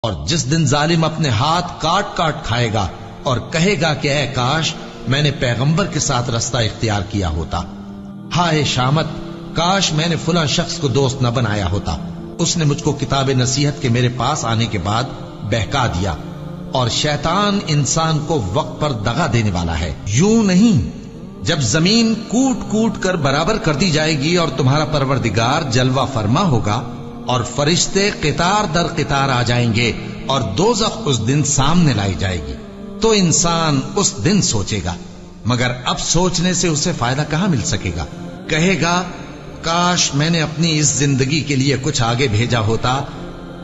اور جس دن ظالم اپنے ہاتھ کاٹ کاٹ کھائے گا اور کہے گا کہ اے کاش میں نے پیغمبر کے ساتھ رستہ اختیار کیا ہوتا، ہائے شامت کاش میں نے فلاں شخص کو دوست نہ بنایا ہوتا، اس نے مجھ کو کتاب نصیحت کے میرے پاس آنے کے بعد بہکا دیا۔ اور شیطان انسان کو وقت پر دغا دینے والا ہے۔ یوں نہیں، جب زمین کوٹ کوٹ کر برابر کر دی جائے گی اور تمہارا پروردگار جلوہ فرما ہوگا اور فرشتے قطار در قطار آ جائیں گے اور دوزخ اس دن سامنے لائی جائے گی، تو انسان اس دن سوچے گا، مگر اب سوچنے سے اسے فائدہ کہاں مل سکے گا؟ کہے گا کاش میں نے اپنی اس زندگی کے لیے کچھ آگے بھیجا ہوتا،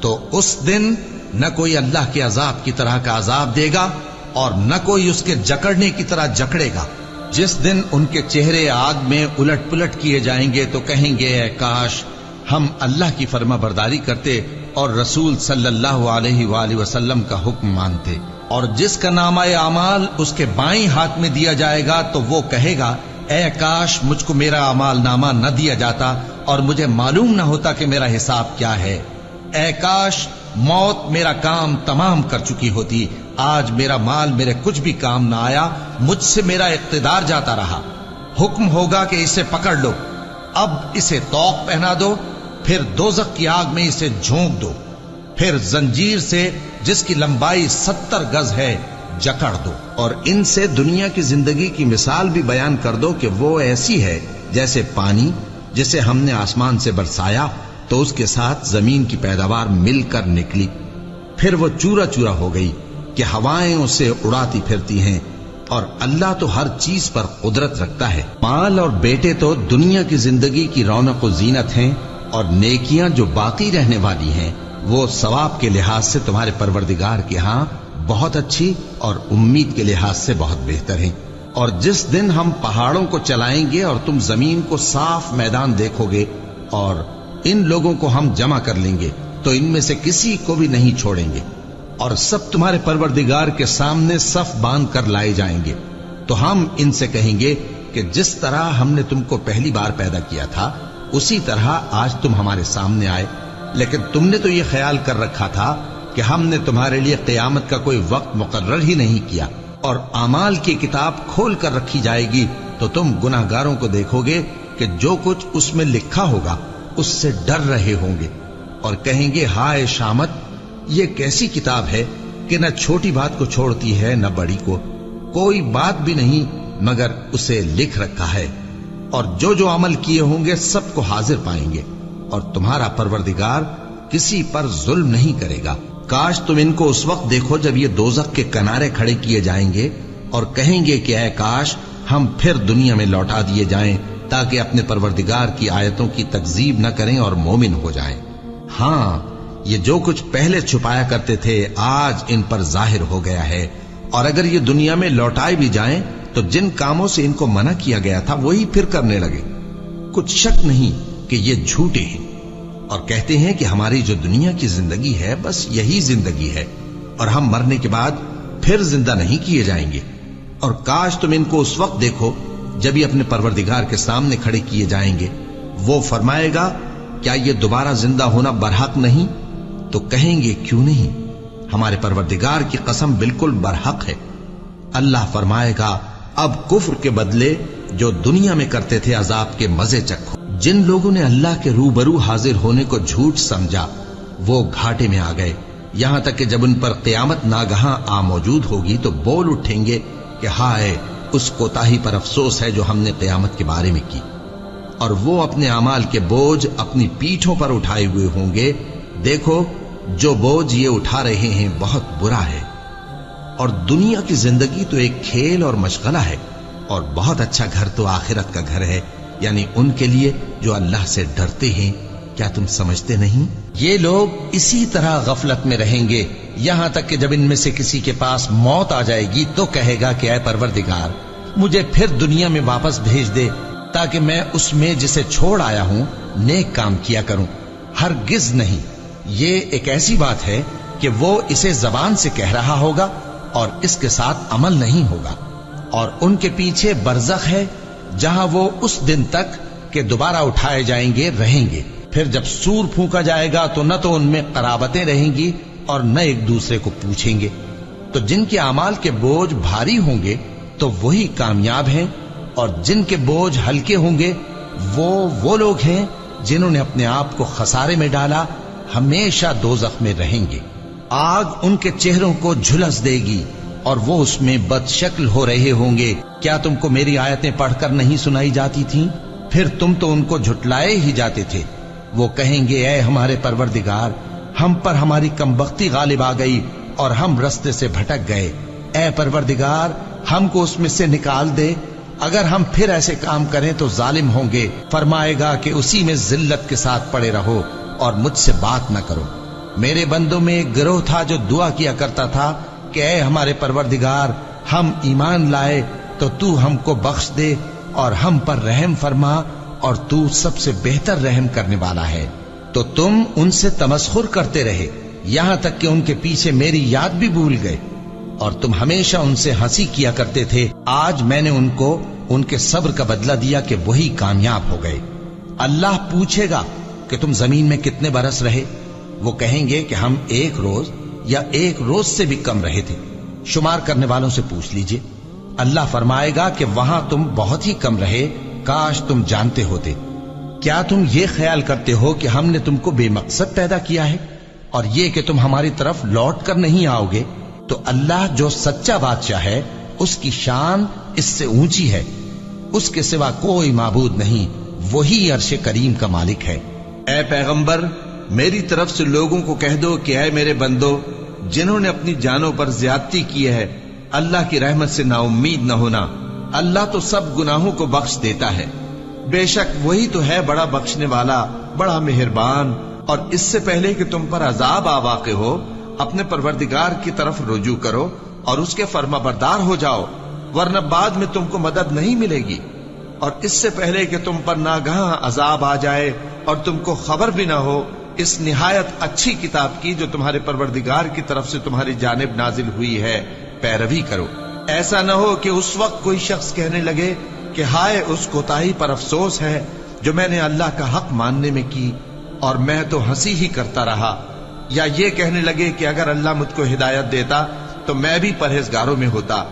تو اس دن نہ کوئی اللہ کے عذاب کی طرح کا عذاب دے گا اور نہ کوئی اس کے جکڑنے کی طرح جکڑے گا۔ جس دن ان کے چہرے آگ میں الٹ پلٹ کیے جائیں گے تو کہیں گے اے کاش ہم اللہ کی فرما برداری کرتے اور رسول صلی اللہ علیہ وآلہ وسلم کا حکم مانتے۔ اور جس کا نامہ اعمال اس کے بائیں ہاتھ میں دیا جائے گا تو وہ کہے گا اے کاش مجھ کو میرا اعمال نامہ نہ دیا جاتا اور مجھے معلوم نہ ہوتا کہ میرا حساب کیا ہے۔ اے کاش موت میرا کام تمام کر چکی ہوتی، آج میرا مال میرے کچھ بھی کام نہ آیا، مجھ سے میرا اقتدار جاتا رہا۔ حکم ہوگا کہ اسے پکڑ لو، اب اسے طوق پہنا دو، پھر دوزخ کی آگ میں اسے جھونک دو، پھر زنجیر سے جس کی لمبائی 70 گز ہے جکڑ دو۔ اور ان سے دنیا کی زندگی کی مثال بھی بیان کر دو کہ وہ ایسی ہے جیسے پانی جسے ہم نے آسمان سے برسایا تو اس کے ساتھ زمین کی پیداوار مل کر نکلی، پھر وہ چورا چورا ہو گئی کہ ہوائیں اسے اڑاتی پھرتی ہیں، اور اللہ تو ہر چیز پر قدرت رکھتا ہے۔ مال اور بیٹے تو دنیا کی زندگی کی رونق و زینت ہیں، اور نیکیاں جو باقی رہنے والی ہیں وہ ثواب کے لحاظ سے تمہارے پروردگار کے ہاں بہت اچھی اور امید کے لحاظ سے بہت بہتر ہیں۔ اور جس دن ہم پہاڑوں کو چلائیں گے اور تم زمین کو صاف میدان دیکھو گے اور ان لوگوں کو ہم جمع کر لیں گے تو ان میں سے کسی کو بھی نہیں چھوڑیں گے، اور سب تمہارے پروردگار کے سامنے صف باندھ کر لائے جائیں گے، تو ہم ان سے کہیں گے کہ جس طرح ہم نے تم کو پہلی بار پیدا کیا تھا اسی طرح آج تم ہمارے سامنے آئے، لیکن تم نے تو یہ خیال کر رکھا تھا کہ ہم نے تمہارے لیے قیامت کا کوئی وقت مقرر ہی نہیں کیا، اور اعمال کی کتاب کھول کر رکھی جائے گی تو تم گناہگاروں کو دیکھو گے کہ جو کچھ اس میں لکھا ہوگا اس سے ڈر رہے ہوں گے، اور کہیں گے ہائے شامت یہ کیسی کتاب ہے کہ نہ چھوٹی بات کو چھوڑتی ہے نہ بڑی کو، کوئی بات بھی نہیں مگر اسے لکھ رکھا ہے، اور جو جو عمل کیے ہوں گے سب کو حاضر پائیں گے، اور تمہارا پروردگار کسی پر ظلم نہیں کرے گا۔ کاش تم ان کو اس وقت دیکھو جب یہ دوزخ کے کنارے کھڑے کیے جائیں گے اور کہیں گے کہ اے کاش ہم پھر دنیا میں لوٹا دیے جائیں تاکہ اپنے پروردگار کی آیتوں کی تکذیب نہ کریں اور مومن ہو جائیں۔ ہاں یہ جو کچھ پہلے چھپایا کرتے تھے آج ان پر ظاہر ہو گیا ہے، اور اگر یہ دنیا میں لوٹائے بھی جائیں تو جن کاموں سے ان کو منع کیا گیا تھا وہی پھر کرنے لگے۔ کچھ شک نہیں کہ یہ جھوٹے ہیں اور کہتے ہیں کہ ہماری جو دنیا کی زندگی ہے بس یہی زندگی ہے اور ہم مرنے کے بعد پھر زندہ نہیں کیے جائیں گے۔ اور کاش تم ان کو اس وقت دیکھو جب یہ اپنے پروردگار کے سامنے کھڑے کیے جائیں گے، وہ فرمائے گا کیا یہ دوبارہ زندہ ہونا برحق نہیں؟ تو کہیں گے کیوں نہیں، ہمارے پروردگار کی قسم بالکل برحق ہے۔ اللہ فرمائے گا اب کفر کے بدلے جو دنیا میں کرتے تھے عذاب کے مزے چکھو۔ جن لوگوں نے اللہ کے روبرو حاضر ہونے کو جھوٹ سمجھا وہ گھاٹے میں آ گئے، یہاں تک کہ جب ان پر قیامت ناگہاں آ موجود ہوگی تو بول اٹھیں گے کہ ہائے اس کوتاہی پر افسوس ہے جو ہم نے قیامت کے بارے میں کی، اور وہ اپنے اعمال کے بوجھ اپنی پیٹھوں پر اٹھائے ہوئے ہوں گے، دیکھو جو بوجھ یہ اٹھا رہے ہیں بہت برا ہے۔ اور دنیا کی زندگی تو ایک کھیل اور مشغلہ ہے، اور بہت اچھا گھر تو آخرت کا گھر ہے، یعنی ان کے لیے جو اللہ سے ڈرتے ہیں۔ کیا تم سمجھتے نہیں؟ یہ لوگ اسی طرح غفلت میں رہیں گے یہاں تک کہ جب ان میں سے کسی کے پاس موت آ جائے گی تو کہے گا کہ اے پروردگار مجھے پھر دنیا میں واپس بھیج دے تاکہ میں اس میں جسے چھوڑ آیا ہوں نیک کام کیا کروں۔ ہرگز نہیں، یہ ایک ایسی بات ہے کہ وہ اسے زبان سے کہہ رہا ہوگا اور اس کے ساتھ عمل نہیں ہوگا، اور ان کے پیچھے برزخ ہے جہاں وہ اس دن تک کہ دوبارہ اٹھائے جائیں گے رہیں گے۔ پھر جب سور پھونکا جائے گا تو نہ تو ان میں قرابتیں رہیں گی اور نہ ایک دوسرے کو پوچھیں گے۔ تو جن کے اعمال کے بوجھ بھاری ہوں گے تو وہی کامیاب ہیں، اور جن کے بوجھ ہلکے ہوں گے وہ لوگ ہیں جنہوں نے اپنے آپ کو خسارے میں ڈالا، ہمیشہ دوزخ میں رہیں گے۔ آگ ان کے چہروں کو جھلس دے گی اور وہ اس میں بد شکل ہو رہے ہوں گے۔ کیا تم کو میری آیتیں پڑھ کر نہیں سنائی جاتی تھیں؟ پھر تم تو ان کو جھٹلائے ہی جاتے تھے۔ وہ کہیں گے اے ہمارے پروردگار، ہم پر ہماری کمبختی غالب آ گئی اور ہم رستے سے بھٹک گئے۔ اے پروردگار، ہم کو اس میں سے نکال دے، اگر ہم پھر ایسے کام کریں تو ظالم ہوں گے۔ فرمائے گا کہ اسی میں ذلت کے ساتھ پڑے رہو اور مجھ سے بات نہ کرو۔ میرے بندوں میں ایک گروہ تھا جو دعا کیا کرتا تھا کہ اے ہمارے پروردگار، ہم ایمان لائے تو تو ہم کو بخش دے اور ہم پر رحم فرما، اور تو سب سے بہتر رحم کرنے والا ہے۔ تو تم ان سے تمسخر کرتے رہے، یہاں تک کہ ان کے پیچھے میری یاد بھی بھول گئے، اور تم ہمیشہ ان سے ہنسی کیا کرتے تھے۔ آج میں نے ان کو ان کے صبر کا بدلہ دیا کہ وہی کامیاب ہو گئے۔ اللہ پوچھے گا کہ تم زمین میں کتنے برس رہے؟ وہ کہیں گے کہ ہم 1 روز یا 1 روز سے بھی کم رہے تھے۔ شمار کرنے والوں سے پوچھ لیجئے۔ اللہ فرمائے گا کہ وہاں تم بہت ہی کم رہے، کاش تم جانتے ہوتے۔ کیا تم یہ خیال کرتے ہو کہ ہم نے تم کو بے مقصد پیدا کیا ہے، اور یہ کہ تم ہماری طرف لوٹ کر نہیں آؤ گے؟ تو اللہ جو سچا بادشاہ ہے، اس کی شان اس سے اونچی ہے، اس کے سوا کوئی معبود نہیں، وہی عرش کریم کا مالک ہے۔ اے پیغمبر، میری طرف سے لوگوں کو کہہ دو کہ اے میرے بندو، جنہوں نے اپنی جانوں پر زیادتی کی ہے، اللہ کی رحمت سے نا امید نہ ہونا۔ اللہ تو سب گناہوں کو بخش دیتا ہے، بے شک وہی تو ہے بڑا بخشنے والا، بڑا مہربان۔ اور اس سے پہلے کہ تم پر عذاب آ واقع ہو، اپنے پروردگار کی طرف رجوع کرو اور اس کے فرما بردار ہو جاؤ، ورنہ بعد میں تم کو مدد نہیں ملے گی۔ اور اس سے پہلے کہ تم پر ناگہاں عذاب آ جائے اور تم کو خبر بھی نہ ہو، اس نہایت اچھی کتاب کی جو تمہارے پروردگار کی طرف سے تمہاری جانب نازل ہوئی ہے پیروی کرو۔ ایسا نہ ہو کہ اس وقت کوئی شخص کہنے لگے کہ ہائے اس کوتاہی پر افسوس ہے جو میں نے اللہ کا حق ماننے میں کی، اور میں تو ہنسی ہی کرتا رہا، یا یہ کہنے لگے کہ اگر اللہ مجھ کو ہدایت دیتا تو میں بھی پرہیزگاروں میں ہوتا،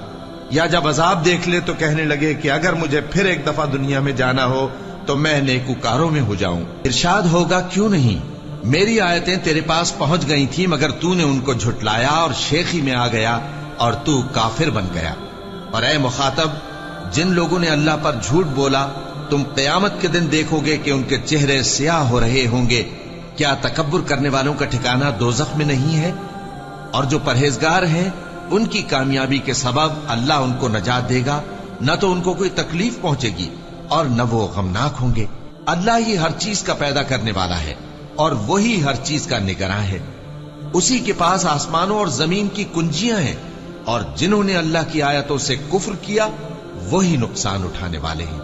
یا جب عذاب دیکھ لے تو کہنے لگے کہ اگر مجھے پھر ایک دفعہ دنیا میں جانا ہو تو میں نیکوکاروں میں ہو جاؤں۔ ارشاد ہوگا کیوں نہیں، میری آیتیں تیرے پاس پہنچ گئی تھی مگر تو نے ان کو جھٹلایا اور شیخی میں آ گیا اور تو کافر بن گیا۔ اور اے مخاطب، جن لوگوں نے اللہ پر جھوٹ بولا، تم قیامت کے دن دیکھو گے کہ ان کے چہرے سیاہ ہو رہے ہوں گے۔ کیا تکبر کرنے والوں کا ٹھکانہ دوزخ میں نہیں ہے؟ اور جو پرہیزگار ہیں ان کی کامیابی کے سبب اللہ ان کو نجات دے گا، نہ تو ان کو کوئی تکلیف پہنچے گی اور نہ وہ غمناک ہوں گے۔ اللہ ہی ہر چیز کا پیدا کرنے والا ہے اور وہی ہر چیز کا نگراں ہے۔ اسی کے پاس آسمانوں اور زمین کی کنجیاں ہیں، اور جنہوں نے اللہ کی آیتوں سے کفر کیا وہی نقصان اٹھانے والے ہیں۔